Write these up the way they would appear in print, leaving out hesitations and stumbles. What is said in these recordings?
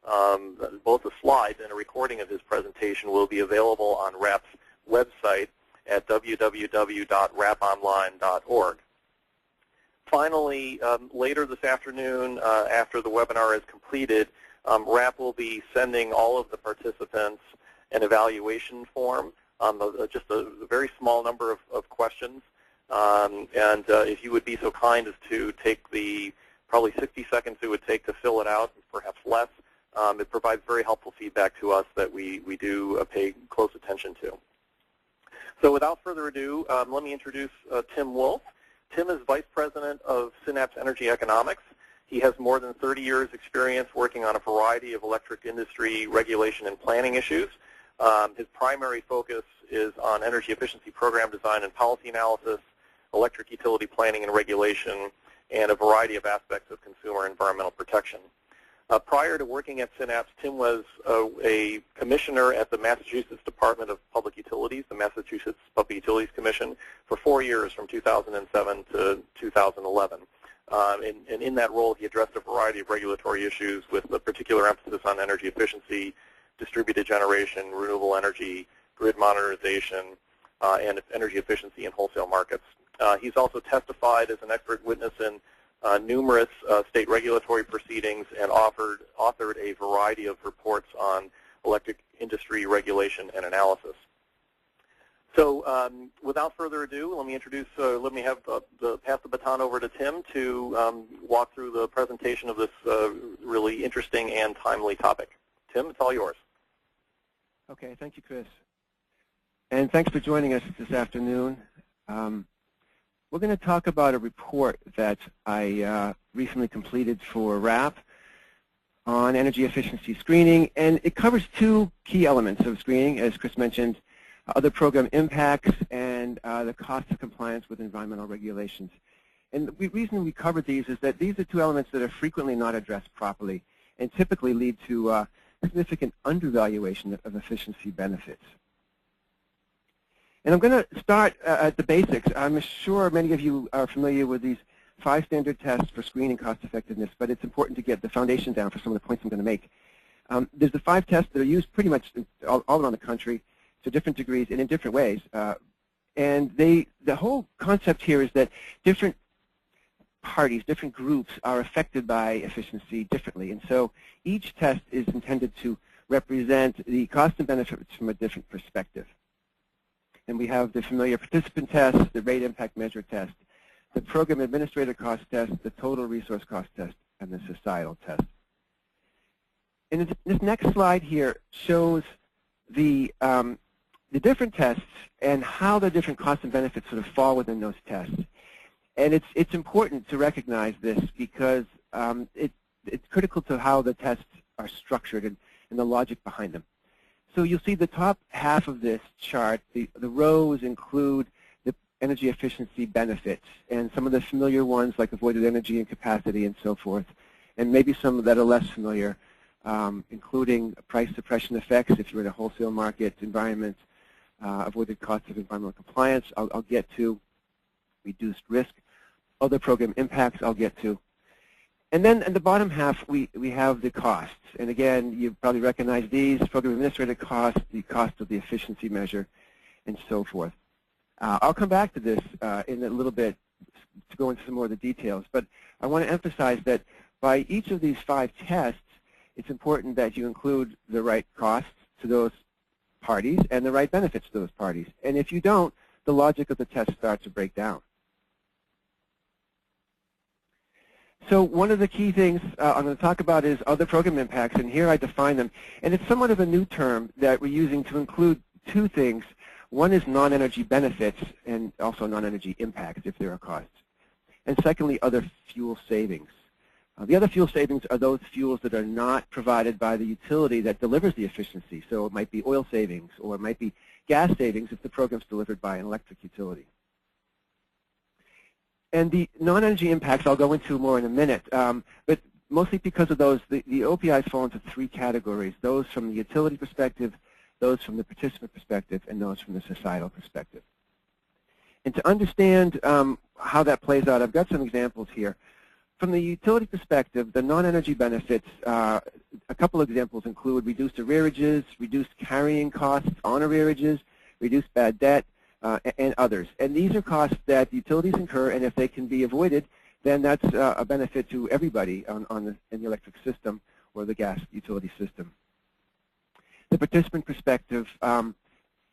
both the slides and a recording of his presentation will be available on RAP's website at www.raponline.org. Finally, later this afternoon, after the webinar is completed, RAP will be sending all of the participants an evaluation form, just a very small number of questions. If you would be so kind as to take the probably 60 seconds it would take to fill it out, perhaps less, it provides very helpful feedback to us that we do pay close attention to. So without further ado, let me introduce Tim Woolf. Tim is Vice President of Synapse Energy Economics. He has more than 30 years experience working on a variety of electric industry regulation and planning issues. His primary focus is on energy efficiency program design and policy analysis, electric utility planning and regulation, and a variety of aspects of consumer environmental protection. Prior to working at Synapse, Tim was a commissioner at the Massachusetts Department of Public Utilities, the Massachusetts Public Utilities Commission, for 4 years from 2007 to 2011. And in that role, he addressed a variety of regulatory issues with a particular emphasis on energy efficiency, distributed generation, renewable energy, grid modernization, and energy efficiency in wholesale markets. He's also testified as an expert witness in numerous state regulatory proceedings and authored a variety of reports on electric industry regulation and analysis. So without further ado, let me pass the baton over to Tim to walk through the presentation of this really interesting and timely topic. Tim, it's all yours. Okay, thank you, Chris. And thanks for joining us this afternoon. We're going to talk about a report that I recently completed for RAP on energy efficiency screening, and it covers two key elements of screening, as Chris mentioned, other program impacts and the cost of compliance with environmental regulations. And the reason we covered these is that these are two elements that are frequently not addressed properly and typically lead to significant undervaluation of efficiency benefits. And I'm going to start at the basics. I'm sure many of you are familiar with these 5 standard tests for screening cost effectiveness, but it's important to get the foundation down for some of the points I'm going to make. There's the 5 tests that are used pretty much all around the country to different degrees and in different ways. And the whole concept here is that different parties, different groups are affected by efficiency differently. And so each test is intended to represent the cost and benefits from a different perspective. And we have the familiar participant test, the rate impact measure test, the program administrator cost test, the total resource cost test, and the societal test. And this next slide here shows the different tests and how the different costs and benefits sort of fall within those tests. And it's important to recognize this because it's critical to how the tests are structured and the logic behind them. So you'll see the top half of this chart, the rows include the energy efficiency benefits and some of the familiar ones like avoided energy and capacity and so forth, and maybe some that are less familiar, including price suppression effects if you're in a wholesale market environment, avoided costs of environmental compliance, I'll get to, reduced risk, other program impacts I'll get to. And then in the bottom half, we have the costs. And again, you probably recognize these, program administrative costs, the cost of the efficiency measure, and so forth. I'll come back to this in a little bit to go into some more of the details. But I want to emphasize that by each of these 5 tests, it's important that you include the right costs to those parties and the right benefits to those parties. And if you don't, the logic of the test starts to break down. So one of the key things I'm going to talk about is other program impacts, and here I define them. And it's somewhat of a new term that we're using to include 2 things. One is non-energy benefits and also non-energy impacts if there are costs. And secondly, other fuel savings. The other fuel savings are those fuels that are not provided by the utility that delivers the efficiency. So it might be oil savings or it might be gas savings if the program's delivered by an electric utility. And the non-energy impacts I'll go into more in a minute, but mostly because of those, the OPIs fall into 3 categories, those from the utility perspective, those from the participant perspective, and those from the societal perspective. And to understand how that plays out, I've got some examples here. From the utility perspective, the non-energy benefits a couple of examples include reduced arrearages, reduced carrying costs on arrearages, reduced bad debt, and others. And these are costs that utilities incur, and if they can be avoided, then that's a benefit to everybody in the electric system or the gas utility system. The participant perspective,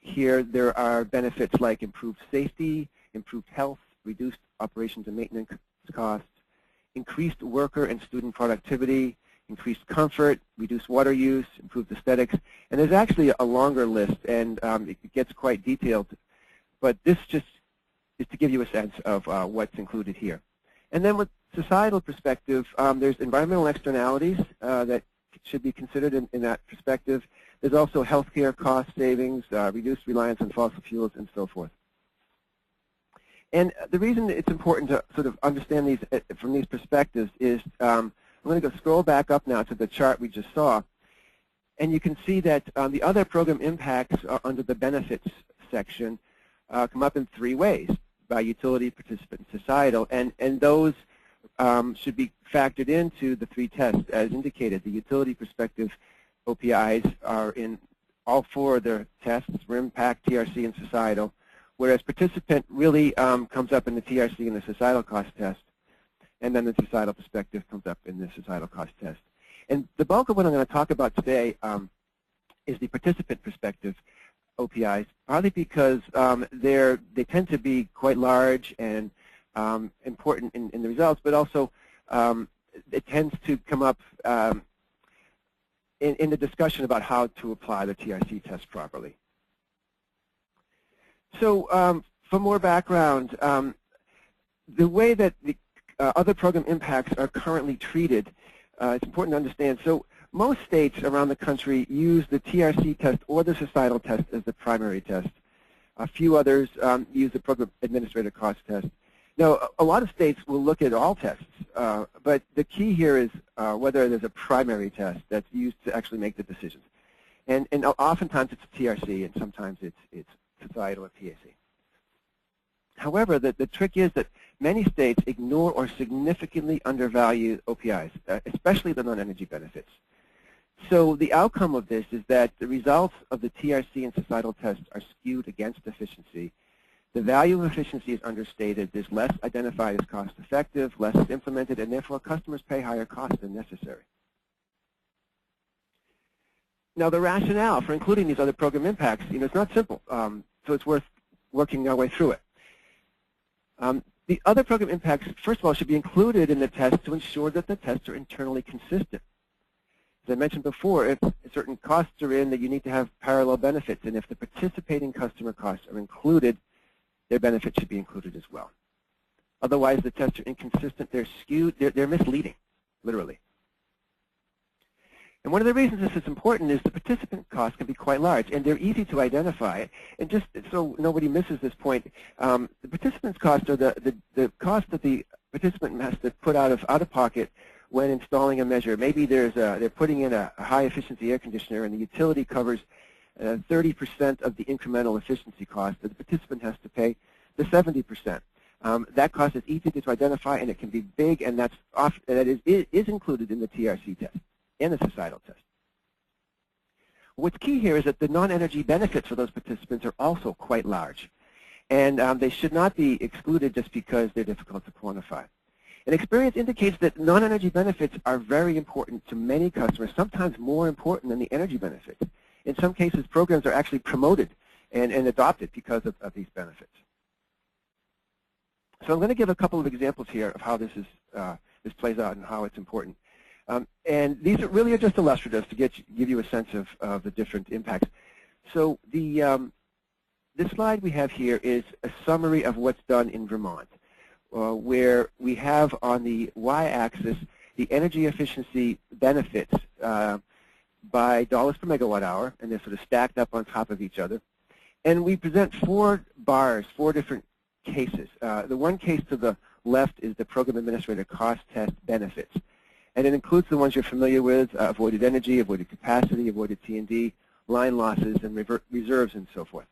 here there are benefits like improved safety, improved health, reduced operations and maintenance costs, increased worker and student productivity, increased comfort, reduced water use, improved aesthetics, and there's actually a longer list, and it gets quite detailed, but this just is to give you a sense of what's included here. And then with societal perspective, there's environmental externalities that should be considered in that perspective. There's also healthcare cost savings, reduced reliance on fossil fuels, and so forth. And the reason it's important to sort of understand these from these perspectives is I'm going to go scroll back up now to the chart we just saw, and you can see that the other program impacts under the benefits section come up in 3 ways: by utility, participant, and societal, and those should be factored into the 3 tests as indicated. The utility perspective OPIs are in all 4 of their tests: RIM, PAC, TRC, and societal, whereas participant really comes up in the TRC and the societal cost test, and then the societal perspective comes up in the societal cost test. And the bulk of what I'm going to talk about today is the participant perspective OPIs, partly because they tend to be quite large and important in the results, but also it tends to come up in the discussion about how to apply the TRC test properly. So for more background, the way that the other program impacts are currently treated, it's important to understand. So most states around the country use the TRC test or the societal test as the primary test. A few others use the program administrator cost test. Now, a lot of states will look at all tests, but the key here is whether there's a primary test that's used to actually make the decisions. And oftentimes it's TRC, and sometimes it's societal or PAC. However, the trick is that many states ignore or significantly undervalue OPIs, especially the non-energy benefits. So the outcome of this is that the results of the TRC and societal tests are skewed against efficiency. The value of efficiency is understated. There's less identified as cost-effective, less is implemented, and therefore customers pay higher costs than necessary. Now, the rationale for including these other program impacts, it's not simple, so it's worth working our way through it. The other program impacts, first of all, should be included in the test to ensure that the tests are internally consistent. As I mentioned before, if certain costs are in, that you need to have parallel benefits, and if the participating customer costs are included, their benefits should be included as well. Otherwise, the tests are inconsistent, they're skewed, they're misleading, literally. And one of the reasons this is important is the participant costs can be quite large, and they're easy to identify. And just so nobody misses this point, the participant's costs are the cost that the participant has to put out of pocket when installing a measure. Maybe they're putting in a high-efficiency air conditioner, and the utility covers 30% of the incremental efficiency cost that the participant has to pay the 70%. That cost is easy to identify, and it can be big, and that is included in the TRC test and the societal test. What's key here is that the non-energy benefits for those participants are also quite large, and they should not be excluded just because they're difficult to quantify. And experience indicates that non-energy benefits are very important to many customers, sometimes more important than the energy benefits. In some cases, programs are actually promoted and adopted because of these benefits. So I'm going to give a couple of examples here of how this plays out and how it's important. And these really are just illustrative to give you a sense of the different impacts. So this slide we have here is a summary of what's done in Vermont, where we have on the y-axis the energy efficiency benefits by dollars per megawatt hour, and they're sort of stacked up on top of each other. And we present 4 bars, 4 different cases. The one case to the left is the program administrator cost test benefits. And it includes the ones you're familiar with: avoided energy, avoided capacity, avoided T&D, line losses, and reserves, and so forth.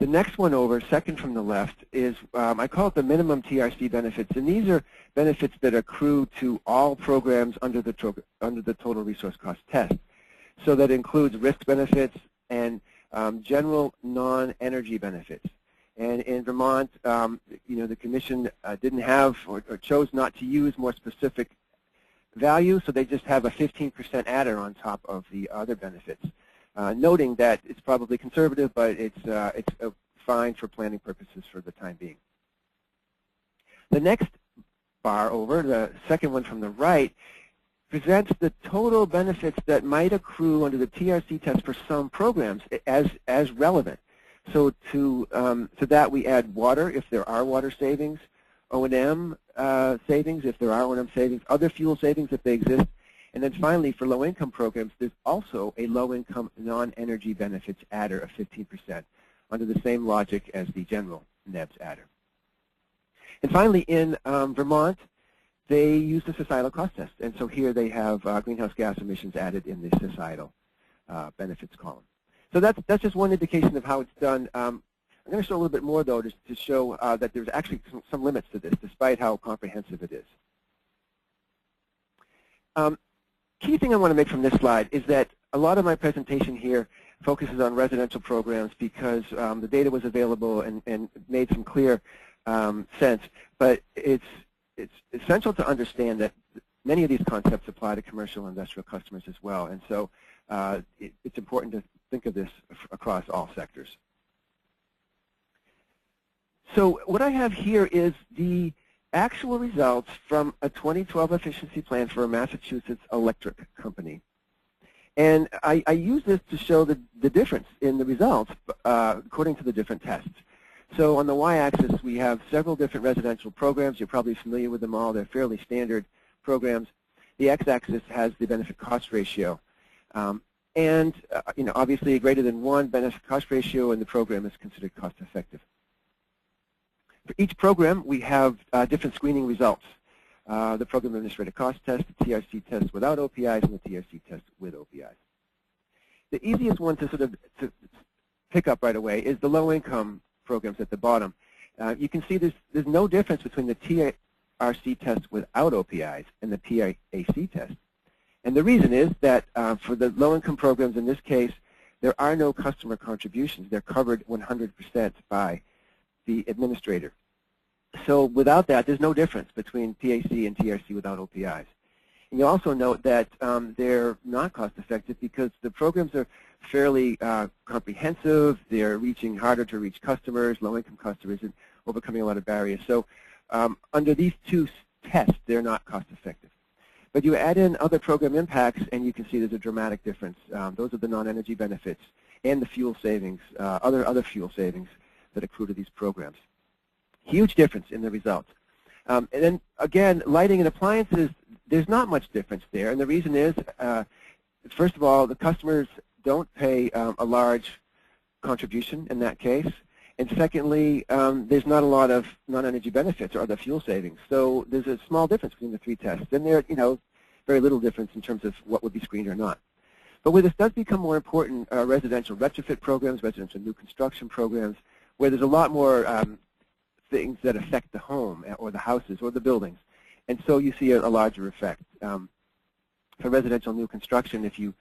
The next one over, second from the left, is I call it the minimum TRC benefits, and these are benefits that accrue to all programs under the total resource cost test. So that includes risk benefits and general non-energy benefits. And in Vermont, the Commission didn't have or chose not to use more specific value, so they just have a 15% adder on top of the other benefits. Noting that it's probably conservative, but it's fine for planning purposes for the time being. The next bar over, the second one from the right, presents the total benefits that might accrue under the TRC test for some programs as relevant. So to that we add water if there are water savings, O&M savings if there are O&M savings, other fuel savings if they exist. And then finally, for low-income programs, there's also a low-income non-energy benefits adder of 15% under the same logic as the general NEBS adder. And finally, in Vermont, they use the societal cost test. And so here they have greenhouse gas emissions added in the societal benefits column. So that's just one indication of how it's done. I'm going to show a little bit more, though, to show that there's actually some limits to this, despite how comprehensive it is. Key thing I want to make from this slide is that a lot of my presentation here focuses on residential programs because the data was available and made some clear sense. But it's essential to understand that many of these concepts apply to commercial and industrial customers as well. And so it's important to think of this across all sectors. So what I have here is the actual results from a 2012 efficiency plan for a Massachusetts electric company. And I use this to show the difference in the results according to the different tests. So on the y-axis, we have several different residential programs. You're probably familiar with them all. They're fairly standard programs. The x-axis has the benefit cost ratio. Obviously a greater than 1 benefit cost ratio, and the program is considered cost effective. For each program, we have different screening results. The program administrator cost test, the TRC test without OPIs, and the TRC test with OPIs. The easiest one to pick up right away is the low-income programs at the bottom. You can see there's no difference between the TRC test without OPIs and the PAC test. And the reason is that for the low-income programs in this case, there are no customer contributions. They're covered 100% by the administrator. So without that, there's no difference between PAC and TRC without OPIs. And you also note that they're not cost-effective because the programs are fairly comprehensive. They're reaching harder to reach customers, low-income customers, and overcoming a lot of barriers. So under these two tests, they're not cost-effective. But you add in other program impacts, and you can see there's a dramatic difference. Those are the non-energy benefits and the fuel savings, other fuel savings that accrue to these programs. Huge difference in the results. And then, again, lighting and appliances, there's not much difference there. And the reason is, first of all, the customers don't pay a large contribution in that case. And secondly, there's not a lot of non-energy benefits or other fuel savings. So there's a small difference between the three tests. And there's very little difference in terms of what would be screened or not. But where this does become more important are residential retrofit programs, residential new construction programs, where there's a lot more things that affect the home or the houses or the buildings. And so you see a larger effect. For residential new construction, if you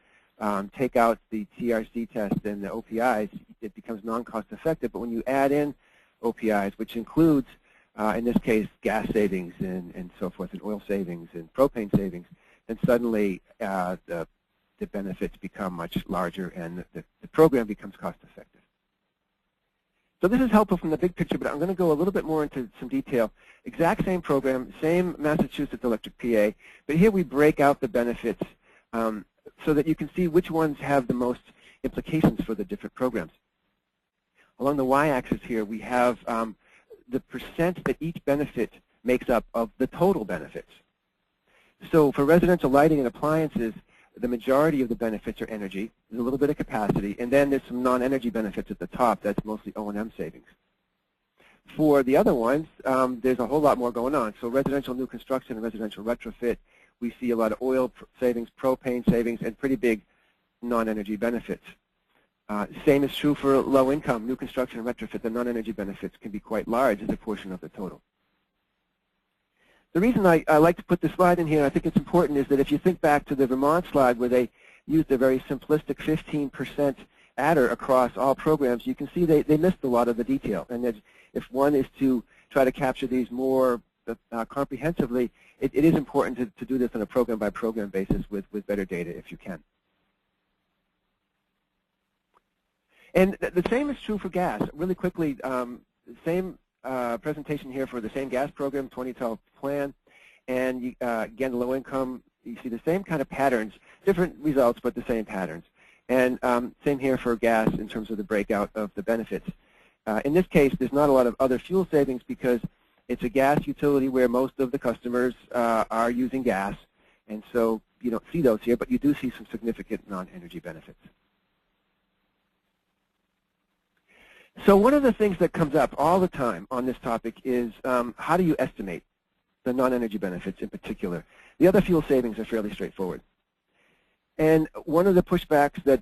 take out the TRC test and the OPIs, it becomes non-cost effective. But when you add in OPIs, which includes, in this case, gas savings and so forth, and oil savings and propane savings, then suddenly the benefits become much larger and the program becomes cost effective. So this is helpful from the big picture, but I'm going to go a little bit more into some detail. Exact same program, same Massachusetts electric PA, but here we break out the benefits so that you can see which ones have the most implications for the different programs. Along the y-axis here, we have the percent that each benefit makes up of the total benefits. So for residential lighting and appliances, the majority of the benefits are energy. There's a little bit of capacity, and then there's some non-energy benefits at the top. That's mostly O&M savings. For the other ones, there's a whole lot more going on. So residential new construction and residential retrofit, we see a lot of oil savings, propane savings, and pretty big non-energy benefits. Same is true for low income, new construction and retrofit. The non-energy benefits can be quite large as a portion of the total. The reason I like to put this slide in here, I think it's important, is that if you think back to the Vermont slide where they used a very simplistic 15% adder across all programs, you can see they missed a lot of the detail. And if one is to try to capture these more comprehensively, it is important to do this on a program-by-program basis with better data if you can. And the same is true for gas. Really quickly, same presentation here for the same gas program, 2012 plan. And again, low income, you see the same kind of patterns, different results, but the same patterns. And same here for gas in terms of the breakout of the benefits. In this case, there's not a lot of other fuel savings because it's a gas utility where most of the customers are using gas. And so you don't see those here, but you do see some significant non-energy benefits. So one of the things that comes up all the time on this topic is how do you estimate the non-energy benefits in particular? The other fuel savings are fairly straightforward. And one of the pushbacks that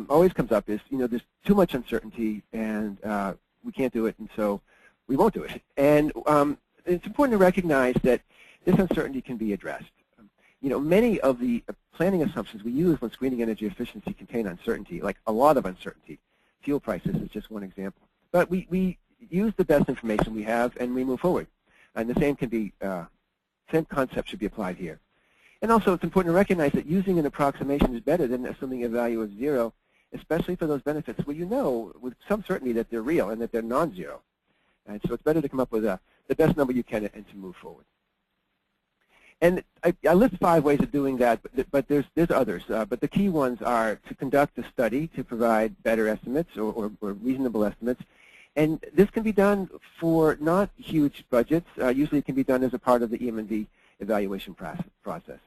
always comes up is, there's too much uncertainty and we can't do it, and so we won't do it. And it's important to recognize that this uncertainty can be addressed. Many of the planning assumptions we use when screening energy efficiency contain uncertainty, like a lot of uncertainty. Fuel prices is just one example. But we use the best information we have and we move forward. And the same same concept should be applied here. And also it's important to recognize that using an approximation is better than assuming a value of 0, especially for those benefits where you know with some certainty that they're real and that they're non-zero. And so it's better to come up with the best number you can and to move forward. And I list 5 ways of doing that, but there's others. But the key ones are to conduct a study to provide better estimates or reasonable estimates. And this can be done for not huge budgets. Usually it can be done as a part of the EM&V evaluation process.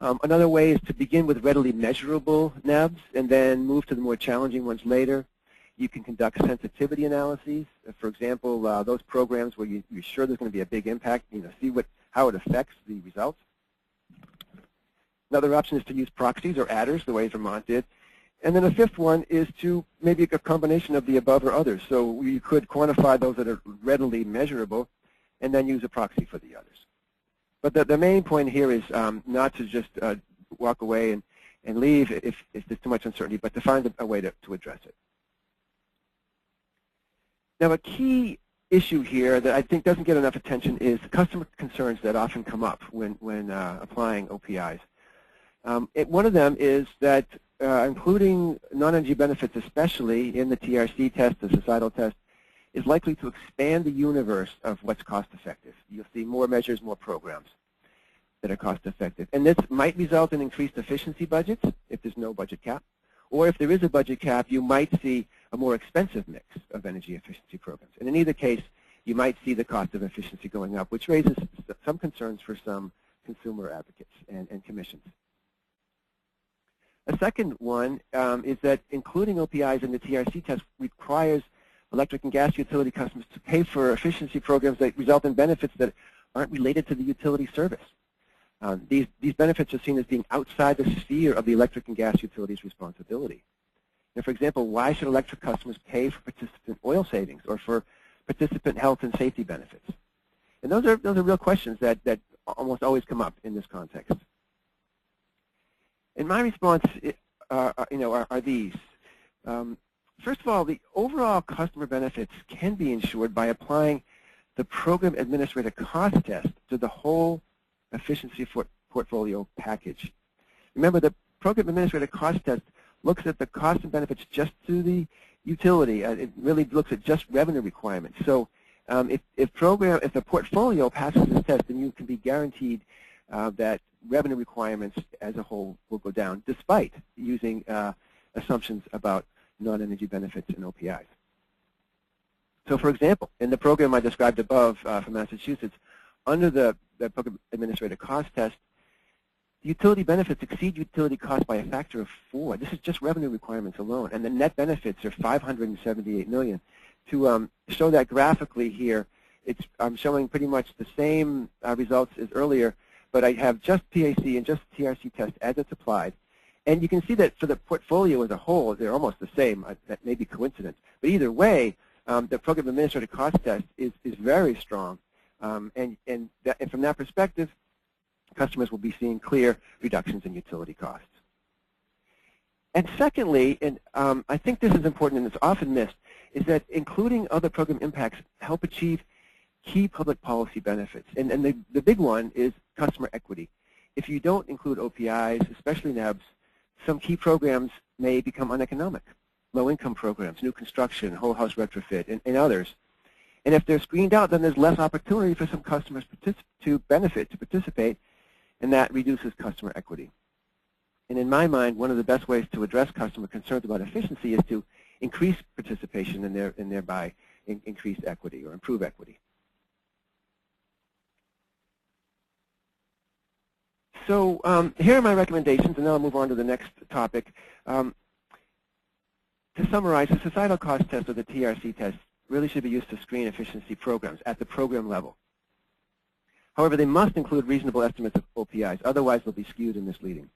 Another way is to begin with readily measurable NEBs and then move to the more challenging ones later. You can conduct sensitivity analyses. For example, those programs where you're sure there's going to be a big impact, see how it affects the results. Another option is to use proxies or adders, the way Vermont did. And then a 5th one is to maybe a combination of the above or others. So you could quantify those that are readily measurable and then use a proxy for the others. But the main point here is not to just walk away and leave if there's too much uncertainty, but to find a way to address it. Now, a key issue here that I think doesn't get enough attention is customer concerns that often come up when applying OPIs. One of them is that including non-energy benefits, especially in the TRC test, the societal test, is likely to expand the universe of what's cost-effective. You'll see more measures, more programs that are cost-effective. And this might result in increased efficiency budgets if there's no budget cap. Or if there is a budget cap, you might see a more expensive mix of energy efficiency programs. And in either case, you might see the cost of efficiency going up, which raises some concerns for some consumer advocates and commissions. A second one is that including OPIs in the TRC test requires electric and gas utility customers to pay for efficiency programs that result in benefits that aren't related to the utility service. These benefits are seen as being outside the sphere of the electric and gas utility's responsibility. Now, for example, why should electric customers pay for participant oil savings or for participant health and safety benefits? And those are real questions that almost always come up in this context. And my response are these. First of all, the overall customer benefits can be ensured by applying the program administrator cost test to the whole efficiency portfolio package. Remember, the program administrator cost test looks at the cost and benefits just to the utility. It really looks at just revenue requirements. So if the portfolio passes this test, then you can be guaranteed that revenue requirements as a whole will go down, despite using assumptions about non-energy benefits and OPIs. So for example, in the program I described above from Massachusetts, under the program administrator cost test, utility benefits exceed utility costs by a factor of 4. This is just revenue requirements alone, and the net benefits are $578 million. To show that graphically here, I'm showing pretty much the same results as earlier, but I have just PAC and just TRC test as it's applied. And you can see that for the portfolio as a whole, they're almost the same. That may be coincidence. But either way, the program administrator cost test is very strong. And from that perspective, customers will be seeing clear reductions in utility costs. And secondly, and I think this is important and it's often missed, is that including other program impacts help achieve key public policy benefits. And the big one is customer equity. If you don't include OPIs, especially NEBs, some key programs may become uneconomic. Low-income programs, new construction, whole house retrofit, and others. And if they're screened out, then there's less opportunity for some customers to participate, and that reduces customer equity. And in my mind, one of the best ways to address customer concerns about efficiency is to increase participation and thereby increase equity or improve equity. So here are my recommendations, and then I'll move on to the next topic. To summarize, the societal cost test or the TRC test really should be used to screen efficiency programs at the program level. However, they must include reasonable estimates of OPIs, otherwise they'll be skewed and misleading.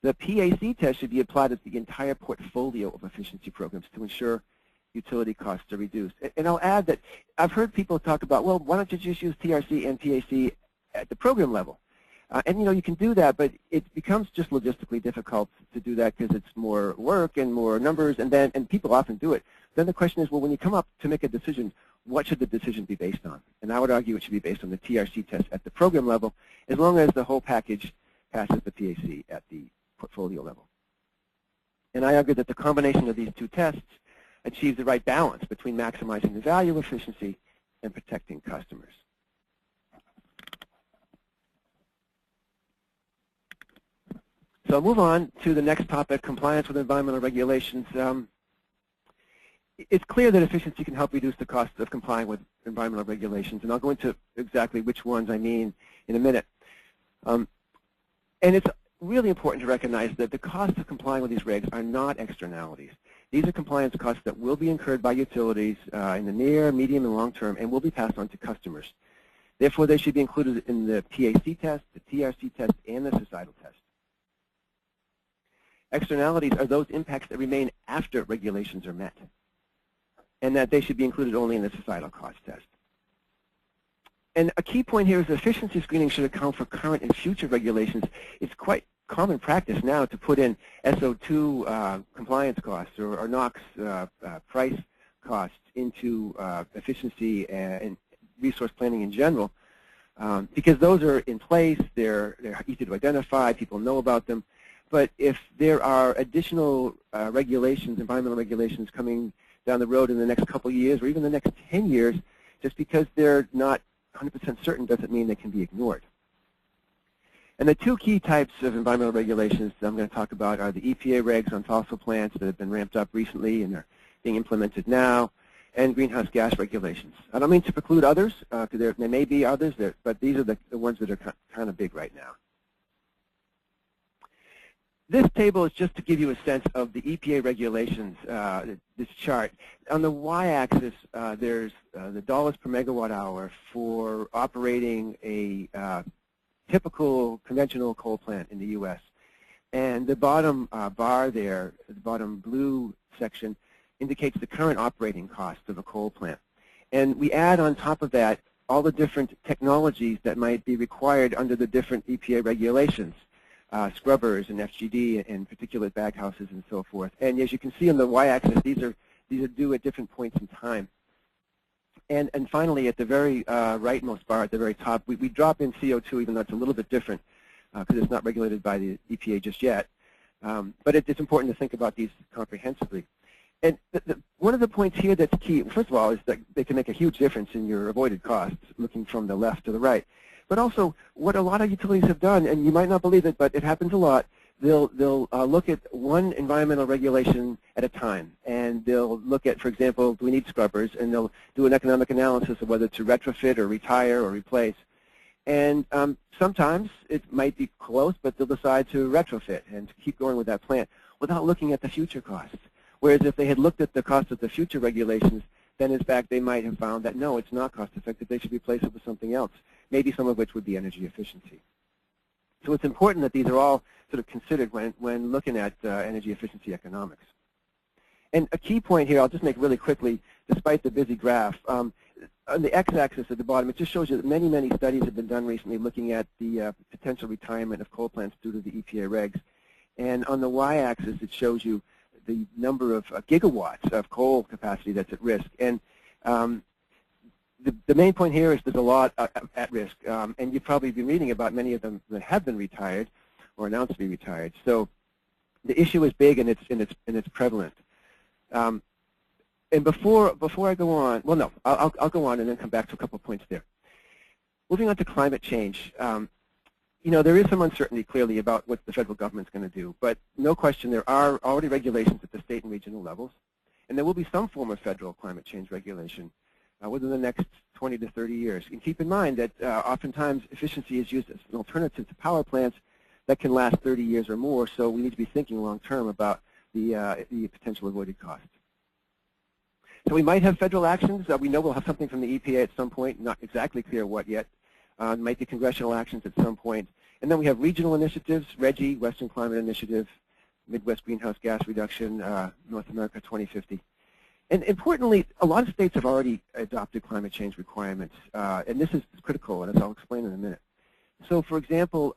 The PAC test should be applied to the entire portfolio of efficiency programs to ensure utility costs are reduced. And I'll add that I've heard people talk about, well, why don't you just use TRC and PAC at the program level? And you can do that, but it becomes just logistically difficult to do that because it's more work and more numbers, and people often do it. Then the question is, well, when you come up to make a decision, what should the decision be based on? And I would argue it should be based on the TRC test at the program level, as long as the whole package passes the PAC at the portfolio level. And I argue that the combination of these two tests achieves the right balance between maximizing the value of efficiency and protecting customers. So I'll move on to the next topic, compliance with environmental regulations. It's clear that efficiency can help reduce the cost of complying with environmental regulations, and I'll go into exactly which ones I mean in a minute. And it's really important to recognize that the costs of complying with these regs are not externalities. These are compliance costs that will be incurred by utilities in the near, medium, and long term and will be passed on to customers. Therefore, they should be included in the PAC test, the TRC test, and the societal test. Externalities are those impacts that remain after regulations are met, and that they should be included only in the societal cost test. And a key point here is that efficiency screening should account for current and future regulations. It's quite common practice now to put in SO2 compliance costs or NOx price costs into efficiency and resource planning in general, because those are in place, they're easy to identify, people know about them. But if there are additional regulations, environmental regulations coming down the road in the next couple of years or even the next 10 years, just because they're not 100% certain doesn't mean they can be ignored. And the two key types of environmental regulations that I'm going to talk about are the EPA regs on fossil plants that have been ramped up recently and are being implemented now, and greenhouse gas regulations. I don't mean to preclude others, because there may be others, but these are the ones that are kind of big right now. This table is just to give you a sense of the EPA regulations, this chart. On the y-axis, there's the dollars per megawatt hour for operating a typical conventional coal plant in the U.S. And the bottom bar there, the bottom blue section, indicates the current operating cost of a coal plant. And we add on top of that all the different technologies that might be required under the different EPA regulations. Scrubbers and FGD and particulate baghouses and so forth. And as you can see on the y-axis, these are due at different points in time. And finally, at the very rightmost bar at the very top, we drop in CO2, even though it's a little bit different because it's not regulated by the EPA just yet. But it's important to think about these comprehensively. And one of the points here that's key, first of all, is that they can make a huge difference in your avoided costs, looking from the left to the right. But also, what a lot of utilities have done, and you might not believe it, but it happens a lot, they'll look at one environmental regulation at a time. And they'll look at, for example, do we need scrubbers? And they'll do an economic analysis of whether to retrofit or retire or replace. And sometimes it might be close, but they'll decide to retrofit and to keep going with that plant without looking at the future costs. Whereas if they had looked at the cost of the future regulations, then in fact they might have found that no, it's not cost effective, they should replace it with something else, maybe some of which would be energy efficiency. So it's important that these are all sort of considered when looking at energy efficiency economics. And a key point here, I'll just make really quickly, despite the busy graph. On the x-axis at the bottom, it just shows you that many, many studies have been done recently looking at the potential retirement of coal plants due to the EPA regs. And on the y-axis, it shows you the number of gigawatts of coal capacity that's at risk. And the main point here is there's a lot at risk. And you've probably been reading about many of them that have been retired or announced to be retired. So the issue is big and it's prevalent. And before I go on, well, no, I'll go on and then come back to a couple of points there. Moving on to climate change, you know, there is some uncertainty clearly about what the federal government's going to do, but no question there are already regulations at the state and regional levels, and there will be some form of federal climate change regulation within the next 20 to 30 years. And keep in mind that oftentimes efficiency is used as an alternative to power plants that can last 30 years or more, so we need to be thinking long term about the potential avoided costs. So we might have federal actions. We know we'll have something from the EPA at some point, not exactly clear what yet. Might be congressional actions at some point. And then we have regional initiatives, RGGI, Western Climate Initiative, Midwest Greenhouse Gas Reduction, North America 2050. And importantly, a lot of states have already adopted climate change requirements. And this is critical, and as I'll explain in a minute. So for example,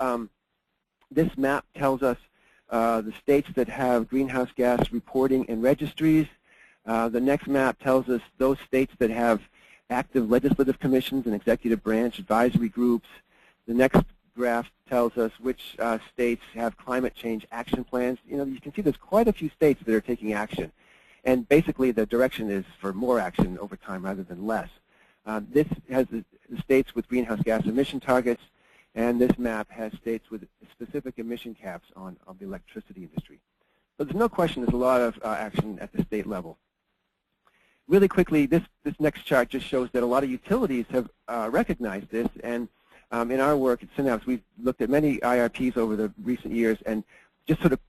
this map tells us the states that have greenhouse gas reporting and registries. The next map tells us those states that have active legislative commissions and executive branch advisory groups. The next graph tells us which states have climate change action plans. You know, you can see there's quite a few states that are taking action. And basically the direction is for more action over time rather than less. This has the states with greenhouse gas emission targets, and this map has states with specific emission caps on the electricity industry. So there's no question there's a lot of action at the state level. Really quickly, this next chart just shows that a lot of utilities have recognized this, and in our work at Synapse, we've looked at many IRPs over the recent years and just sort of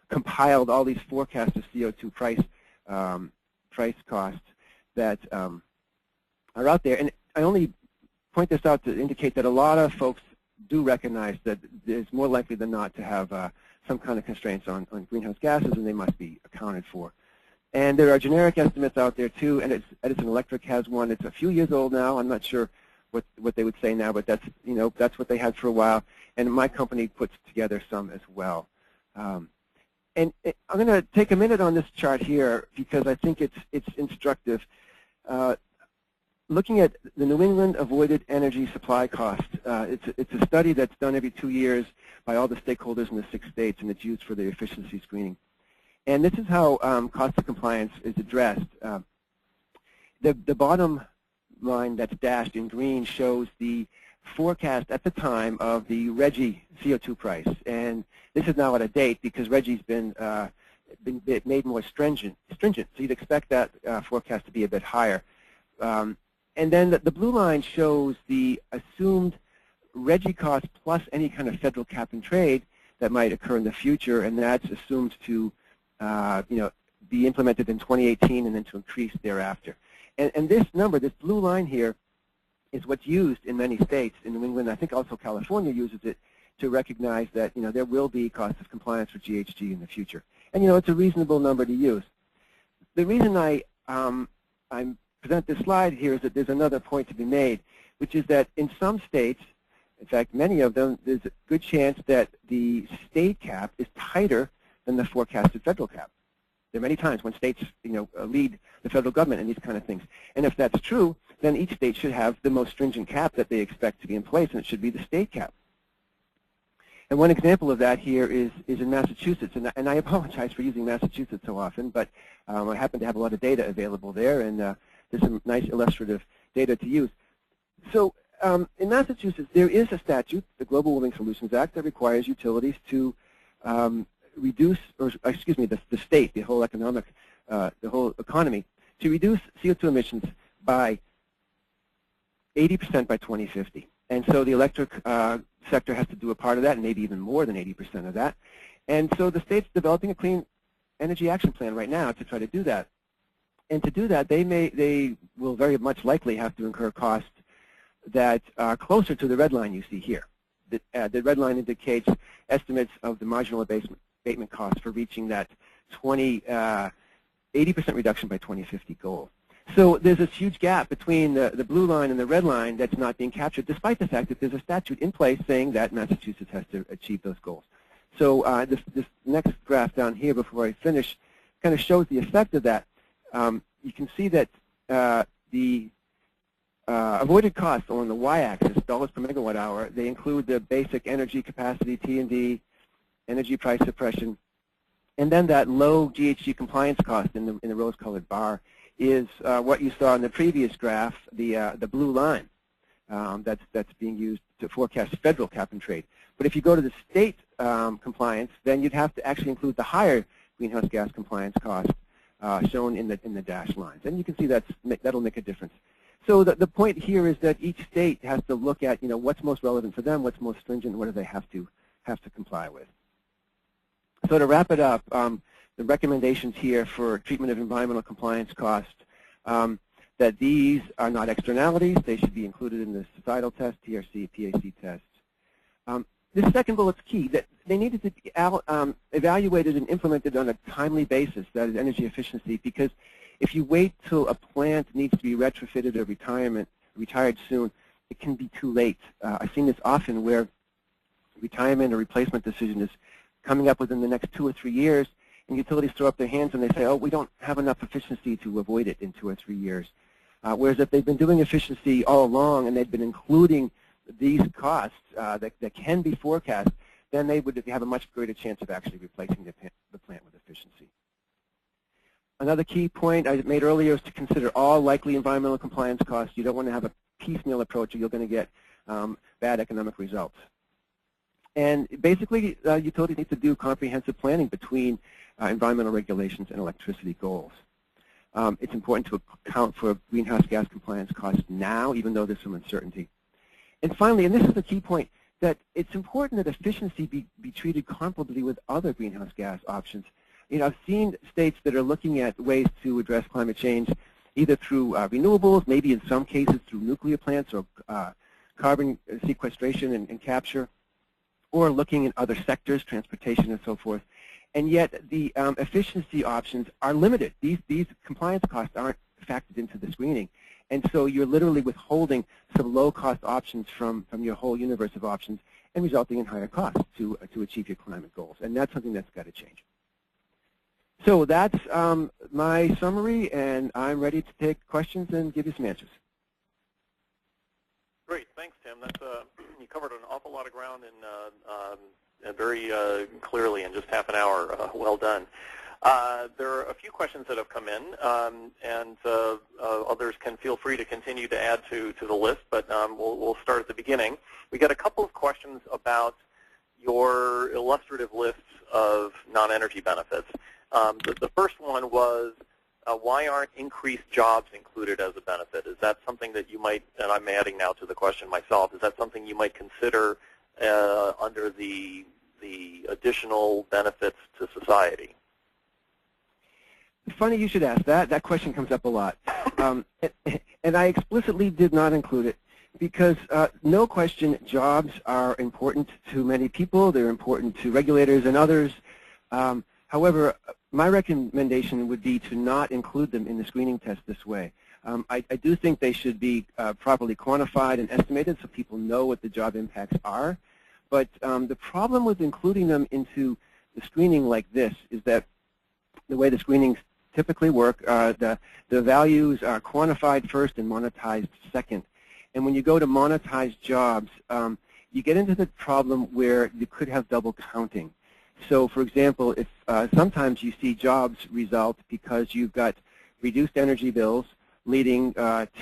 compiled all these forecasts of CO2 price costs that are out there. And I only point this out to indicate that a lot of folks do recognize that it's more likely than not to have some kind of constraints on greenhouse gases, and they must be accounted for. And there are generic estimates out there too, and Edison Electric has one. It's a few years old now. I'm not sure what they would say now, but that's, you know, that's what they had for a while. And my company puts together some as well. And I'm going to take a minute on this chart here because I think it's instructive. Looking at the New England avoided energy supply cost, it's a study that's done every 2 years by all the stakeholders in the 6 states, and it's used for the efficiency screening. And this is how cost of compliance is addressed. The bottom line that's dashed in green shows the forecast at the time of the RGGI CO2 price. And this is now out of date because RGGI's been made more stringent. So you'd expect that forecast to be a bit higher. And then the blue line shows the assumed RGGI cost plus any kind of federal cap and trade that might occur in the future, and that's assumed to you know, be implemented in 2018 and then to increase thereafter. And this number, this blue line here, is what's used in many states. In New England, I think also California uses it to recognize that, you know, there will be cost of compliance for GHG in the future. And, you know, it's a reasonable number to use. The reason I present this slide here is that there's another point to be made, which is that in some states, in fact, many of them, there's a good chance that the state cap is tighter than the forecasted federal cap. There are many times when states, you know, lead the federal government in these kind of things. And if that's true, then each state should have the most stringent cap that they expect to be in place, and it should be the state cap. And one example of that here is in Massachusetts. And I apologize for using Massachusetts so often, but I happen to have a lot of data available there, and there's some nice illustrative data to use. So in Massachusetts, there is a statute, the Global Warming Solutions Act, that requires utilities to reduce, or excuse me, the state, the whole economic, the whole economy, to reduce CO2 emissions by 80% by 2050. And so the electric sector has to do a part of that, and maybe even more than 80% of that. And so the state's developing a clean energy action plan right now to try to do that. And to do that, they will very much likely have to incur costs that are closer to the red line you see here the red line indicates estimates of the marginal abatement cost for reaching that 80% reduction by 2050 goal. So there's this huge gap between the blue line and the red line that's not being captured, despite the fact that there's a statute in place saying that Massachusetts has to achieve those goals. So this next graph down here, before I finish, kind of shows the effect of that. You can see that the avoided costs along the y-axis, dollars per megawatt hour, they include the basic energy capacity, T&D, energy price suppression, and then that low GHG compliance cost in the rose-colored bar is what you saw in the previous graph, the blue line that's being used to forecast federal cap and trade. But if you go to the state compliance, then you'd have to actually include the higher greenhouse gas compliance cost shown in the dashed lines. And you can see that'll make a difference. So the point here is that each state has to look at what's most relevant for them, what's most stringent, what do they have to comply with. So to wrap it up, the recommendations here for treatment of environmental compliance cost, that these are not externalities. They should be included in the societal test, TRC, PAC tests. This second bullet's key, that they needed to be evaluated and implemented on a timely basis, that is energy efficiency, because if you wait till a plant needs to be retrofitted or retired soon, it can be too late. I've seen this often where retirement or replacement decision is coming up within the next 2 or 3 years, and utilities throw up their hands and they say, oh, we don't have enough efficiency to avoid it in 2 or 3 years. Whereas if they've been doing efficiency all along and they've been including these costs that can be forecast, then they would have a much greater chance of actually replacing the plant with efficiency. Another key point I made earlier is to consider all likely environmental compliance costs. You don't want to have a piecemeal approach or you're going to get bad economic results. And basically, utilities need to do comprehensive planning between environmental regulations and electricity goals. It's important to account for greenhouse gas compliance costs now, even though there's some uncertainty. And finally, and this is the key point, that it's important that efficiency be treated comparably with other greenhouse gas options. I've seen states that are looking at ways to address climate change, either through renewables, maybe in some cases through nuclear plants or carbon sequestration and capture, or looking in other sectors, transportation and so forth. And yet the efficiency options are limited. These compliance costs aren't factored into the screening. And so you're literally withholding some low-cost options from your whole universe of options and resulting in higher costs to achieve your climate goals. And that's something that's got to change. So that's my summary, and I'm ready to take questions and give you some answers. Great, thanks, Tim. That's you covered an awful lot of ground and very clearly in just half an hour. Well done. There are a few questions that have come in, and others can feel free to continue to add to the list, but we'll start at the beginning. We got a couple of questions about your illustrative lists of non-energy benefits. The first one was, why aren't increased jobs included as a benefit? Is that something that you might, and I'm adding now to the question myself, is that something you might consider under the additional benefits to society? Funny you should ask that. That question comes up a lot. And I explicitly did not include it because no question jobs are important to many people. They're important to regulators and others. However, my recommendation would be to not include them in the screening test this way. I do think they should be properly quantified and estimated so people know what the job impacts are. But the problem with including them into the screening like this is that the way the screenings typically work, the values are quantified first and monetized second. And when you go to monetized jobs, you get into the problem where you could have double counting. So, for example, if sometimes you see jobs result because you've got reduced energy bills leading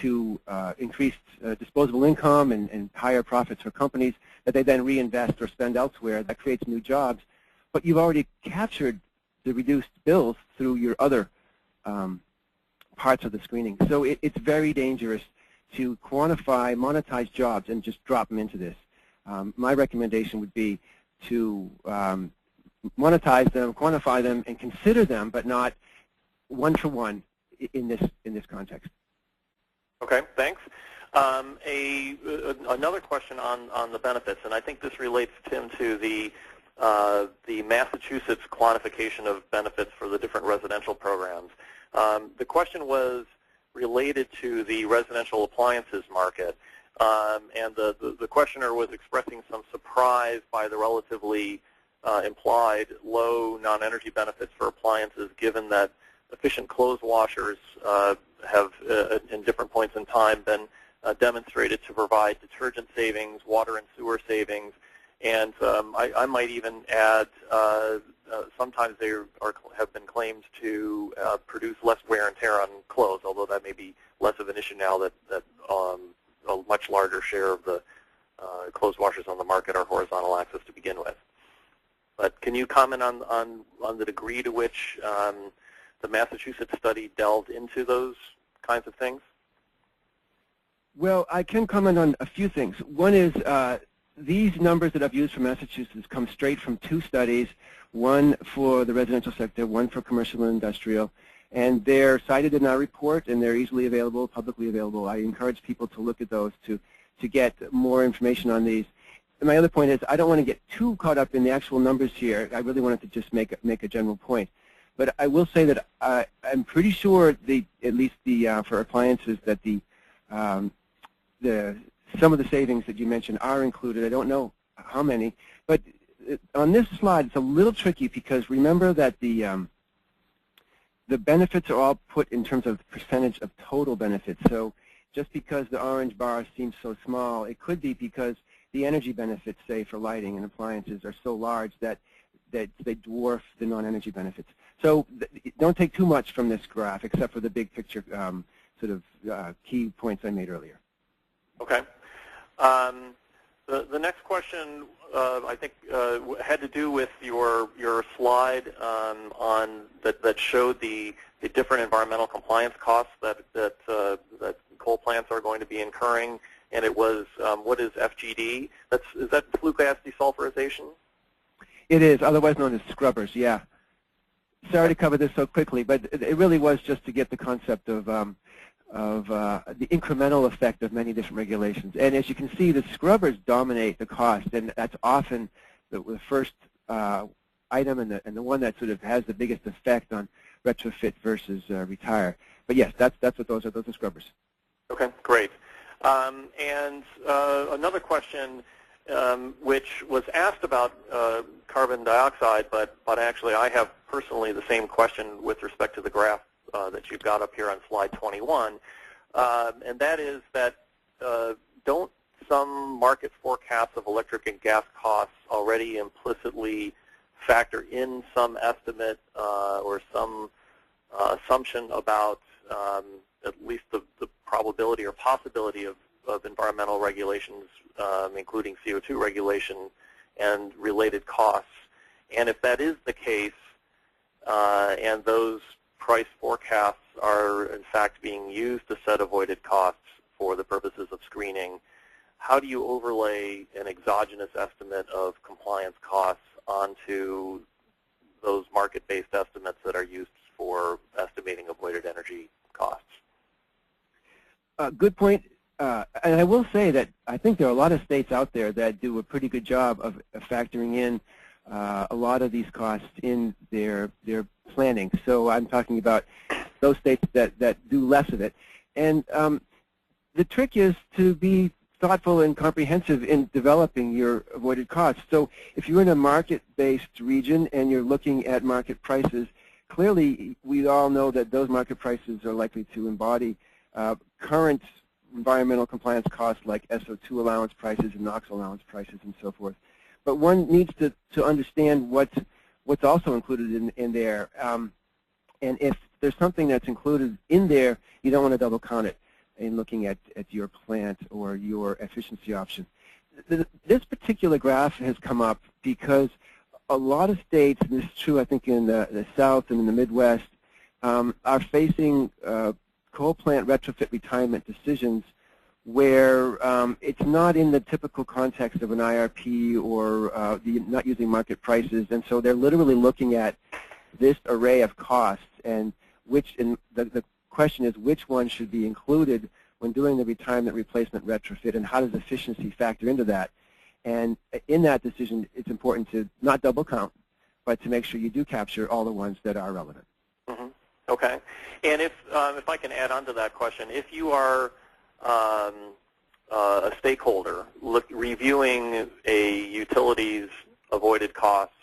to increased disposable income and higher profits for companies that they then reinvest or spend elsewhere. That creates new jobs. But you've already captured the reduced bills through your other parts of the screening. So it's very dangerous to quantify monetized jobs and just drop them into this. My recommendation would be to monetize them, quantify them, and consider them, but not one-to-one in this context. Okay, thanks. Another question on the benefits, and I think this relates, Tim, to the Massachusetts quantification of benefits for the different residential programs. The question was related to the residential appliances market, and the questioner was expressing some surprise by the relatively implied low non-energy benefits for appliances, given that efficient clothes washers have, in different points in time, been demonstrated to provide detergent savings, water and sewer savings, and I might even add sometimes they have been claimed to produce less wear and tear on clothes, although that may be less of an issue now that a much larger share of the clothes washers on the market are horizontal axis to begin with. But can you comment on the degree to which the Massachusetts study delved into those kinds of things? Well, I can comment on a few things. One is these numbers that I've used for Massachusetts come straight from two studies, one for the residential sector, one for commercial and industrial, and they're cited in our report, and they're easily available, publicly available. I encourage people to look at those to get more information on these. And my other point is I don't want to get too caught up in the actual numbers here. I really wanted to just make a general point. But I will say that I'm pretty sure, at least for appliances, that some of the savings that you mentioned are included. I don't know how many, but on this slide it's a little tricky because remember that the benefits are all put in terms of percentage of total benefits. So just because the orange bar seems so small, it could be because the energy benefits, say, for lighting and appliances are so large that they dwarf the non-energy benefits. So don't take too much from this graph, except for the big picture sort of key points I made earlier. Okay. The next question, I think, had to do with your slide on that showed the different environmental compliance costs that coal plants are going to be incurring, and it was what is FGD? Is that flue gas desulfurization? It is, otherwise known as scrubbers. Yeah. Sorry to cover this so quickly, but it really was just to get the concept of the incremental effect of many different regulations. And as you can see, the scrubbers dominate the cost, and that's often the first item and the one that sort of has the biggest effect on retrofit versus retire. But yes, that's what those are. Those are scrubbers. Okay, great. And another question, which was asked about carbon dioxide, but actually I have personally the same question with respect to the graph that you've got up here on slide 21, and that is that don't some market forecasts of electric and gas costs already implicitly factor in some estimate or some assumption about at least the probability or possibility of environmental regulations, including CO2 regulation and related costs? And if that is the case, and those price forecasts are in fact being used to set avoided costs for the purposes of screening, how do you overlay an exogenous estimate of compliance costs onto those market-based estimates that are used for estimating avoided energy costs? Good point. And I will say that I think there are a lot of states out there that do a pretty good job of factoring in a lot of these costs in their planning. So I'm talking about those states that do less of it. And the trick is to be thoughtful and comprehensive in developing your avoided costs. So if you're in a market-based region and you're looking at market prices, clearly we all know that those market prices are likely to embody current environmental compliance costs like SO2 allowance prices and NOx allowance prices and so forth. But one needs to understand what's also included in there. And if there's something that's included in there, you don't want to double count it in looking at your plant or your efficiency option. This particular graph has come up because a lot of states, and this is true I think in the South and in the Midwest, are facing coal plant retrofit retirement decisions where it's not in the typical context of an IRP or not using market prices, and so they're literally looking at this array of costs, and the question is which one should be included when doing the retirement, replacement, retrofit, and how does efficiency factor into that. And in that decision, it's important to not double count, but to make sure you do capture all the ones that are relevant. Mm-hmm. Okay. And if I can add on to that question, if you are a stakeholder reviewing a utility's avoided costs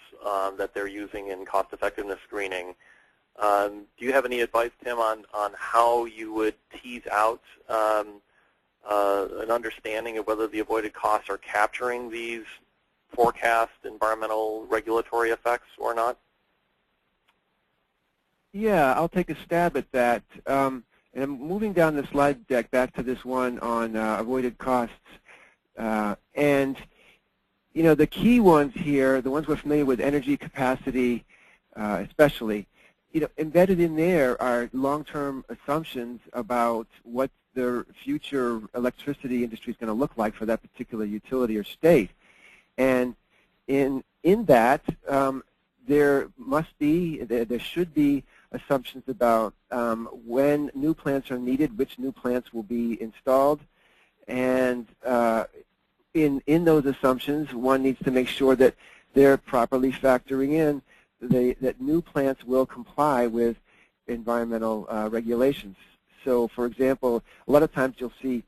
that they're using in cost-effectiveness screening, do you have any advice, Tim, on how you would tease out an understanding of whether the avoided costs are capturing these forecast environmental regulatory effects or not? Yeah, I'll take a stab at that. And I'm moving down the slide deck back to this one on avoided costs. And, you know, the key ones here, the ones we're familiar with, energy capacity especially, you know, embedded in there are long-term assumptions about what the future electricity industry is going to look like for that particular utility or state. And in that, there should be assumptions about when new plants are needed, which new plants will be installed, and in those assumptions, one needs to make sure that they're properly factoring in that new plants will comply with environmental regulations. So, for example, a lot of times you'll see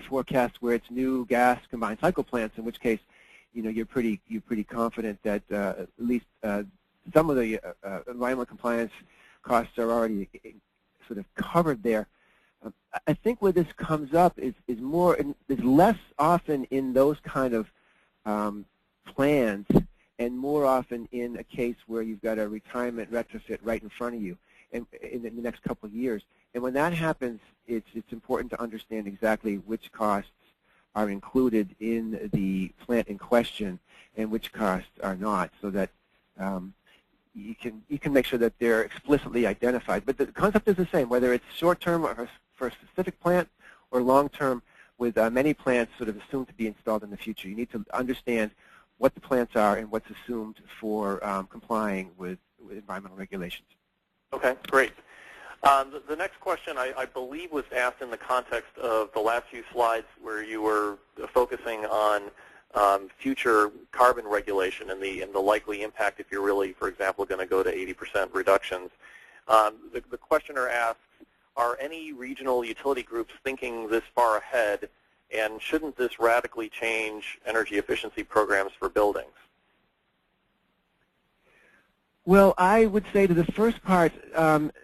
forecasts where it's new gas combined cycle plants, in which case, you know, you're pretty confident that at least some of the environmental compliance costs are already sort of covered there. I think where this comes up is less often in those kind of plans, and more often in a case where you've got a retirement retrofit right in front of you in the next couple of years. And when that happens, it's important to understand exactly which costs are included in the plant in question and which costs are not, so that you can make sure that they're explicitly identified. But the concept is the same, whether it's short-term or for a specific plant or long-term, with many plants sort of assumed to be installed in the future. You need to understand what the plants are and what's assumed for complying with environmental regulations. Okay, great. The next question, I believe, was asked in the context of the last few slides where you were focusing on future carbon regulation and the likely impact if you're really, for example, going to go to 80% reductions. The questioner asks, are any regional utility groups thinking this far ahead, and shouldn't this radically change energy efficiency programs for buildings? Well, I would say to the first part,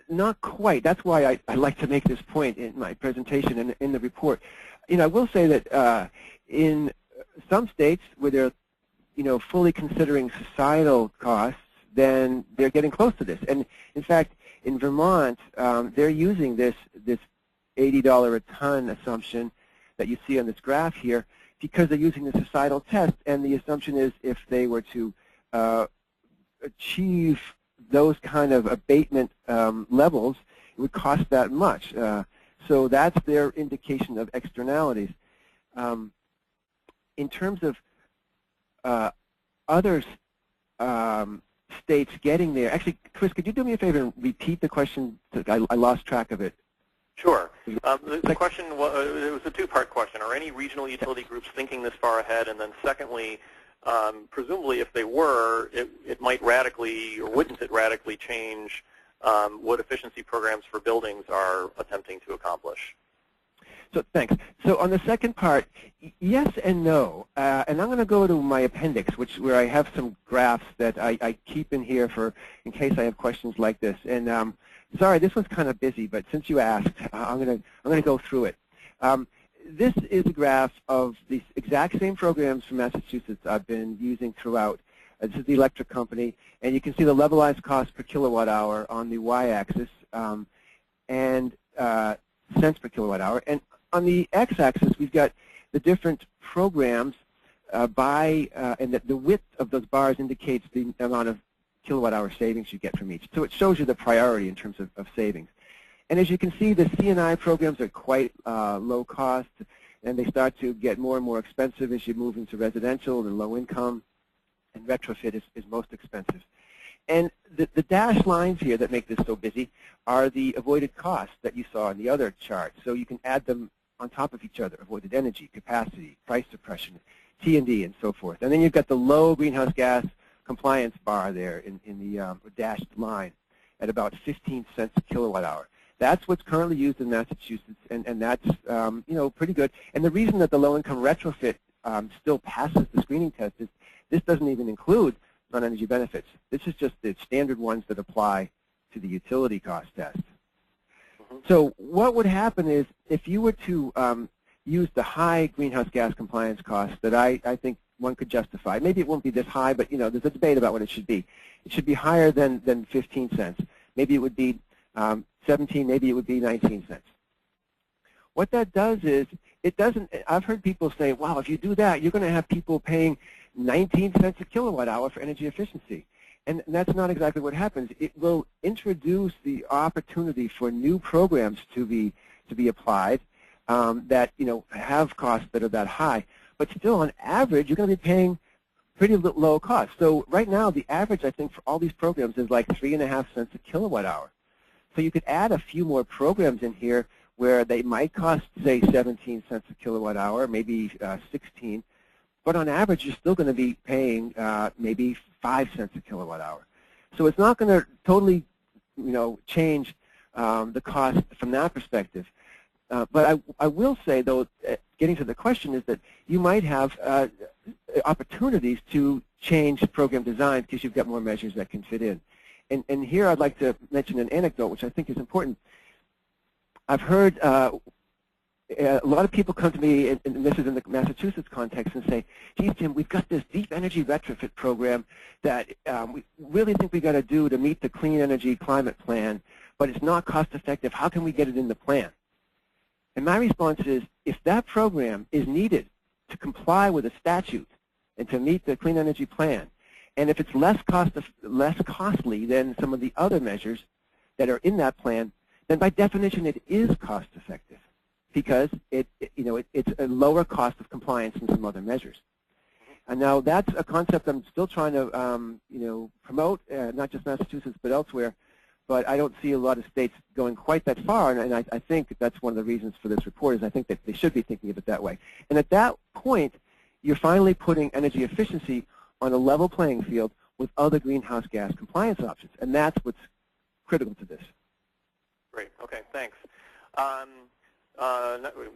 not quite. That's why I like to make this point in my presentation and in the report. You know, I will say that in some states where they're, you know, fully considering societal costs, then they're getting close to this. And in fact, in Vermont, they're using this $80 a ton assumption that you see on this graph here because they're using the societal test, and the assumption is if they were to achieve those kind of abatement levels, it would cost that much. So that's their indication of externalities. In terms of other states getting there, actually, Chris, could you do me a favor and repeat the question? I lost track of it. Sure. The question was, it was a two-part question. Are any regional utility groups thinking this far ahead? And then secondly, presumably if they were, it might radically, or wouldn't it radically change what efficiency programs for buildings are attempting to accomplish? So thanks. So on the second part, yes and no. And I'm going to go to my appendix, where I have some graphs that I keep in here in case I have questions like this. And sorry, this one's kind of busy, but since you asked, I'm going to go through it. This is a graph of the exact same programs from Massachusetts I've been using throughout. This is the electric company, and you can see the levelized cost per kilowatt hour on the y-axis and cents per kilowatt hour. And on the x-axis, we've got the different programs and the width of those bars indicates the amount of kilowatt-hour savings you get from each. So it shows you the priority in terms of savings. And as you can see, the C&I programs are quite low cost, and they start to get more and more expensive as you move into residential and low income, and retrofit is most expensive. And the dashed lines here that make this so busy are the avoided costs that you saw in the other chart. So you can add them on top of each other: avoided energy, capacity, price suppression, T&D, and so forth. And then you've got the low greenhouse gas compliance bar there in the dashed line at about 15 cents a kilowatt hour. That's what's currently used in Massachusetts, and that's pretty good. And the reason that the low-income retrofit still passes the screening test is this doesn't even include non-energy benefits. This is just the standard ones that apply to the utility cost test. So what would happen is if you were to use the high greenhouse gas compliance costs that I think one could justify. Maybe it won't be this high, but there's a debate about what it should be. It should be higher than 15 cents. Maybe it would be 17, maybe it would be 19 cents. What that does is, it doesn't, I've heard people say, wow, if you do that, you're going to have people paying 19 cents a kilowatt hour for energy efficiency. And that's not exactly what happens. It will introduce the opportunity for new programs to be applied that have costs that are that high. But still, on average, you're going to be paying pretty low cost. So right now, the average, I think, for all these programs is like 3.5 cents a kilowatt hour. So you could add a few more programs in here where they might cost, say, 17 cents a kilowatt hour, maybe 16. But on average, you're still going to be paying maybe 5 cents a kilowatt hour. So it's not going to totally, change the cost from that perspective. But I will say, though, getting to the question is that you might have opportunities to change program design because you've got more measures that can fit in. And here I'd like to mention an anecdote, which I think is important. I've heard a lot of people come to me, and this is in the Massachusetts context, and say, geez, Jim, we've got this deep energy retrofit program that we really think we've got to do to meet the clean energy climate plan, but it's not cost effective. How can we get it in the plan? And my response is, if that program is needed to comply with a statute and to meet the clean energy plan, and if it's less costly than some of the other measures that are in that plan, then by definition it is cost effective because it's a lower cost of compliance than some other measures. And now that's a concept I'm still trying to promote, not just Massachusetts but elsewhere. But I don't see a lot of states going quite that far, and I think that's one of the reasons for this report is I think that they should be thinking of it that way. And at that point, you're finally putting energy efficiency on a level playing field with other greenhouse gas compliance options, and that's what's critical to this. Great. Okay. Thanks.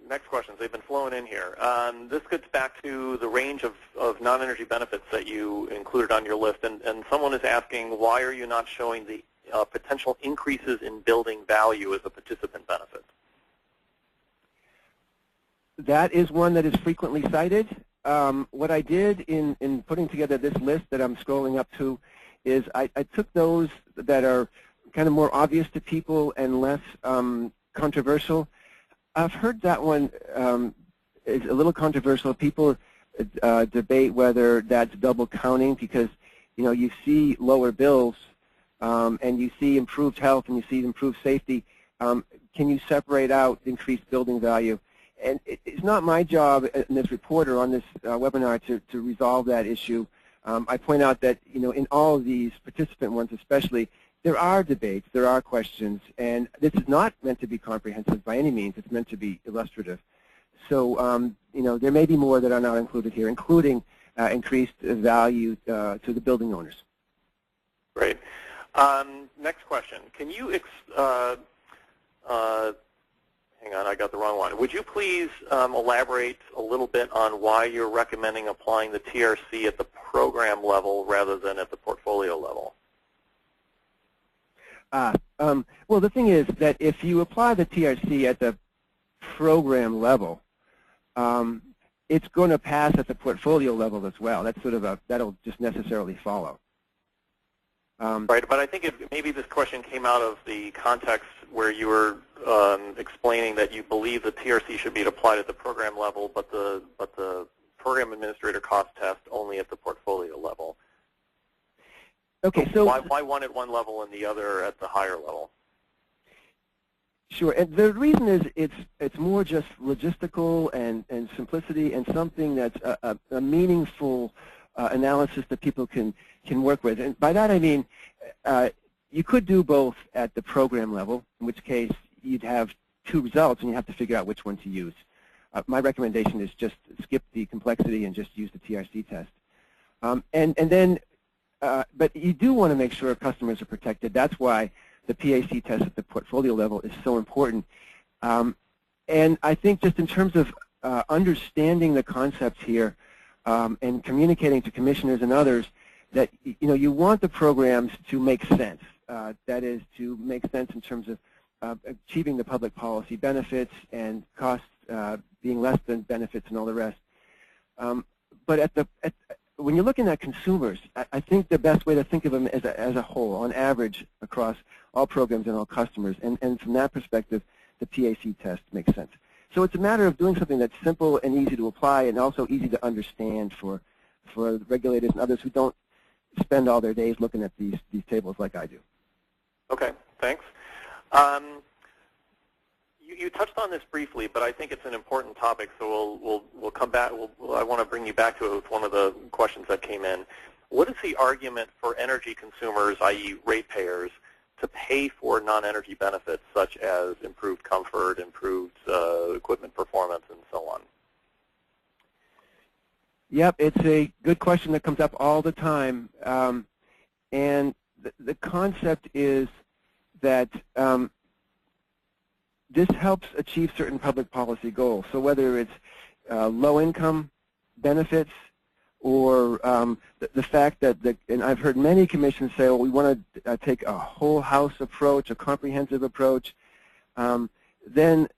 Next questions. They've been flowing in here. This gets back to the range of non-energy benefits that you included on your list, and someone is asking, why are you not showing the potential increases in building value as a participant benefit? That is one that is frequently cited. What I did in putting together this list that I'm scrolling up to is I took those that are kind of more obvious to people and less controversial. I've heard that one is a little controversial. People debate whether that's double counting because you see lower bills and you see improved health and you see improved safety. Can you separate out increased building value? And it's not my job in this report or on this webinar to resolve that issue. I point out that in all of these participant ones especially, there are debates, there are questions, and this is not meant to be comprehensive by any means. It's meant to be illustrative. So there may be more that are not included here, including increased value to the building owners. Great. Next question. Can you, hang on, I got the wrong one. Would you please elaborate a little bit on why you're recommending applying the TRC at the program level rather than at the portfolio level? Well, the thing is that if you apply the TRC at the program level, it's going to pass at the portfolio level as well. That's sort of that'll just necessarily follow. Right, but I think maybe this question came out of the context where you were explaining that you believe the TRC should be applied at the program level, but the program administrator cost test only at the portfolio level. Okay, so why one at one level and the other at the higher level? Sure, and the reason is it's more just logistical and simplicity and something that's a meaningful analysis that people can work with. And by that I mean you could do both at the program level, in which case you'd have two results and you have to figure out which one to use. My recommendation is just skip the complexity and just use the TRC test. But you do want to make sure customers are protected. That's why the PAC test at the portfolio level is so important. And I think just in terms of understanding the concepts here and communicating to commissioners and others that you want the programs to make sense. That is, to make sense in terms of achieving the public policy benefits and costs being less than benefits and all the rest. But when you're looking at consumers, I think the best way to think of them as a whole, on average, across all programs and all customers. And from that perspective, the PAC test makes sense. So it's a matter of doing something that's simple and easy to apply and also easy to understand for regulators and others who don't spend all their days looking at these tables like I do. Okay, thanks. You touched on this briefly, but I think it's an important topic, so we'll come back. I want to bring you back to it with one of the questions that came in. What is the argument for energy consumers, i.e. ratepayers, to pay for non-energy benefits such as improved comfort, improved equipment performance, and so on? Yep, it's a good question that comes up all the time. And the concept is that this helps achieve certain public policy goals. So whether it's low-income benefits or the fact that, and I've heard many commissions say, well, we want to take a whole house approach, a comprehensive approach, then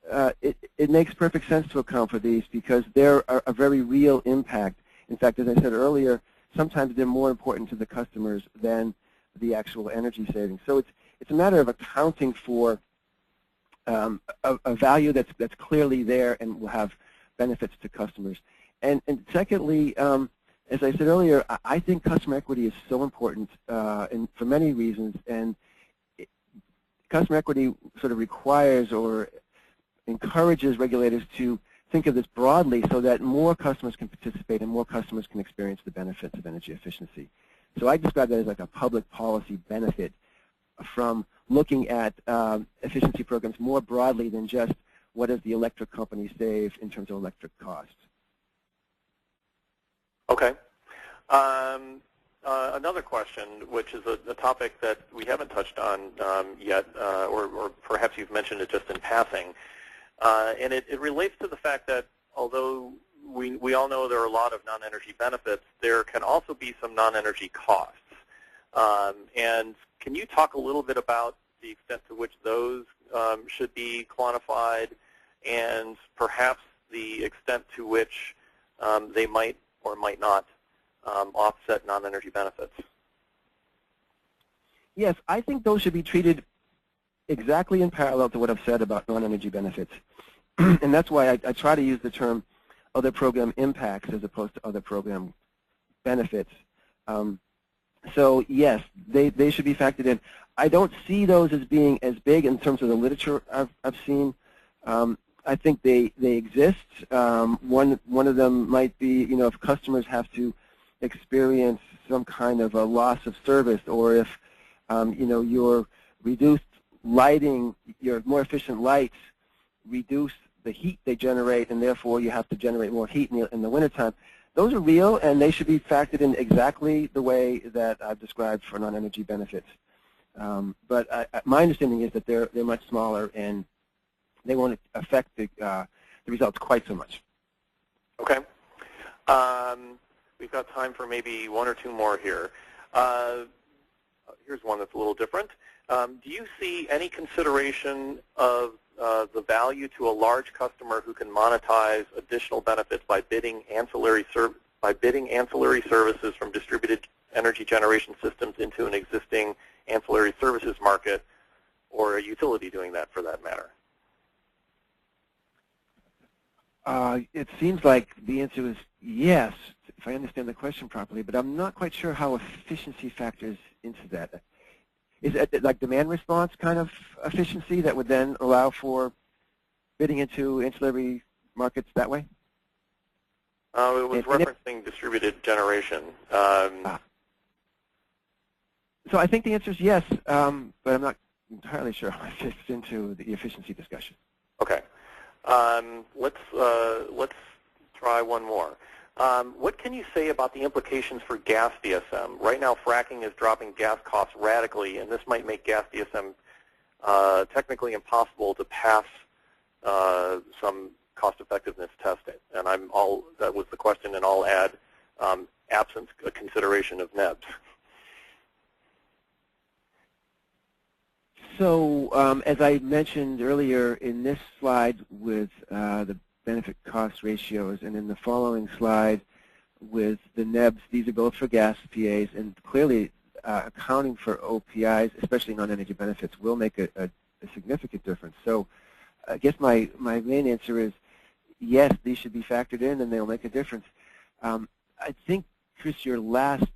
it makes perfect sense to account for these because they're a very real impact. In fact, as I said earlier, sometimes they're more important to the customers than the actual energy savings. So it's a matter of accounting for a value that's clearly there and will have benefits to customers. And secondly, as I said earlier, I think customer equity is so important and for many reasons. And customer equity sort of requires or encourages regulators to think of this broadly so that more customers can participate and more customers can experience the benefits of energy efficiency. So I describe that as like a public policy benefit from looking at efficiency programs more broadly than just what does the electric company save in terms of electric costs. Okay. Another question, which is a topic that we haven't touched on yet, or perhaps you've mentioned it just in passing, and it relates to the fact that although we all know there are a lot of non-energy benefits, there can also be some non-energy costs. And can you talk a little bit about the extent to which those should be quantified and perhaps the extent to which they might or might not offset non-energy benefits? Yes, I think those should be treated exactly in parallel to what I've said about non-energy benefits. And that's why I try to use the term other program impacts as opposed to other program benefits. So yes, they should be factored in. I don't see those as being as big in terms of the literature I've seen. I think they exist. One of them might be, if customers have to experience some kind of a loss of service, or if your reduced lighting, your more efficient lights reduce the heat they generate, and therefore you have to generate more heat in the wintertime. Those are real, and they should be factored in exactly the way that I've described for non-energy benefits. But my understanding is that they're much smaller, and they won't affect the results quite so much. Okay. We've got time for maybe one or two more here. Here's one that's a little different. Do you see any consideration of the value to a large customer who can monetize additional benefits by bidding ancillary services from distributed energy generation systems into an existing ancillary services market, or a utility doing that for that matter? It seems like the answer is yes, if I understand the question properly, but I'm not quite sure how efficiency factors into that. Is it like demand response kind of efficiency that would then allow for bidding into ancillary markets that way? It was referencing distributed generation. So I think the answer is yes, but I'm not entirely sure how it fits into the efficiency discussion. Okay. Let's try one more. What can you say about the implications for gas DSM? Right now, fracking is dropping gas costs radically, and this might make gas DSM technically impossible to pass some cost-effectiveness testing. And that was the question, and I'll add absent a consideration of NEBs. So as I mentioned earlier in this slide with the benefit cost ratios, and in the following slide with the NEBs, these are both for gas PAs, and clearly accounting for OPIs, especially non-energy benefits, will make a significant difference. So I guess my main answer is yes, these should be factored in and they'll make a difference. I think, Chris, your last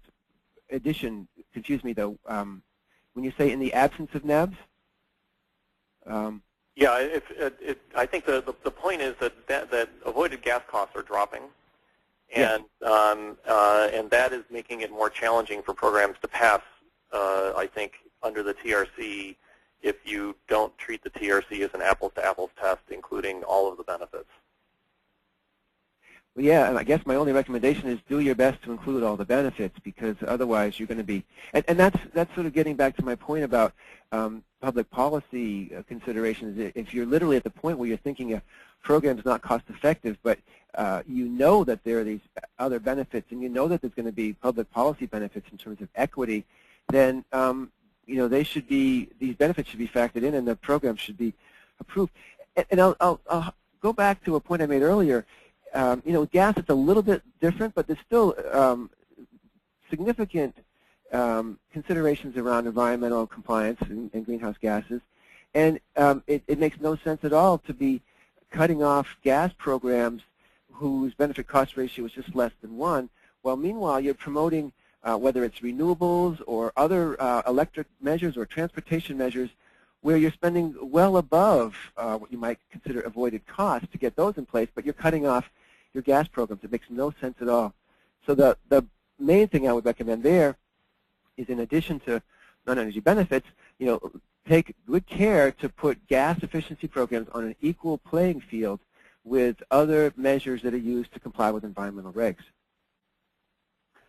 addition confused me though. When you say in the absence of NEBs? Yeah, I think the point is that avoided gas costs are dropping, and and that is making it more challenging for programs to pass. I think under the TRC, if you don't treat the TRC as an apples-to-apples test, including all of the benefits. Well, yeah, and I guess my only recommendation is do your best to include all the benefits, because otherwise you're going to be, and that's sort of getting back to my point about public policy considerations. If you're literally at the point where you're thinking a program's not cost effective, but you know that there are these other benefits, and you know that there's going to be public policy benefits in terms of equity, then you know these benefits should be factored in, and the program should be approved. And I'll go back to a point I made earlier. You know, gas, it's a little bit different, but there's still significant considerations around environmental compliance and greenhouse gases. And it makes no sense at all to be cutting off gas programs whose benefit cost ratio is just less than 1, while meanwhile you're promoting whether it's renewables or other electric measures or transportation measures where you're spending well above what you might consider avoided costs to get those in place, but you're cutting off your gas programs. It makes no sense at all. So the main thing I would recommend there is, in addition to non-energy benefits, you know, take good care to put gas efficiency programs on an equal playing field with other measures that are used to comply with environmental regs.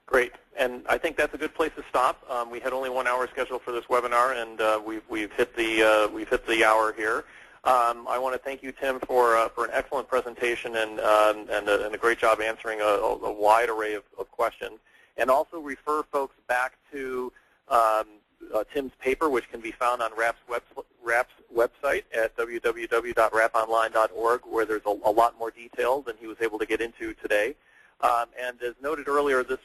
Great, and I think that's a good place to stop. We had only 1 hour scheduled for this webinar, and we've hit the hour here. I want to thank you, Tim, for an excellent presentation and a great job answering a wide array of questions, and also refer folks back to Tim's paper, which can be found on RAP's website at www.raponline.org, where there's a lot more detail than he was able to get into today. And as noted earlier, this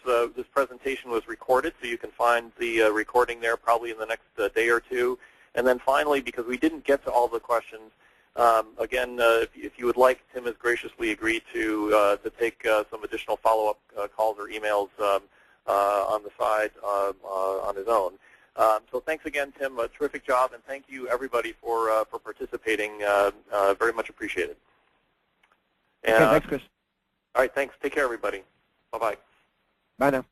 presentation was recorded, so you can find the recording there probably in the next day or two. And then finally, because we didn't get to all the questions, again, if you would like, Tim has graciously agreed to take some additional follow-up calls or emails on the side on his own. So thanks again, Tim. A terrific job, and thank you, everybody, for participating. Very much appreciated. And, okay, thanks, Chris. All right, thanks. Take care, everybody. Bye-bye. Bye now.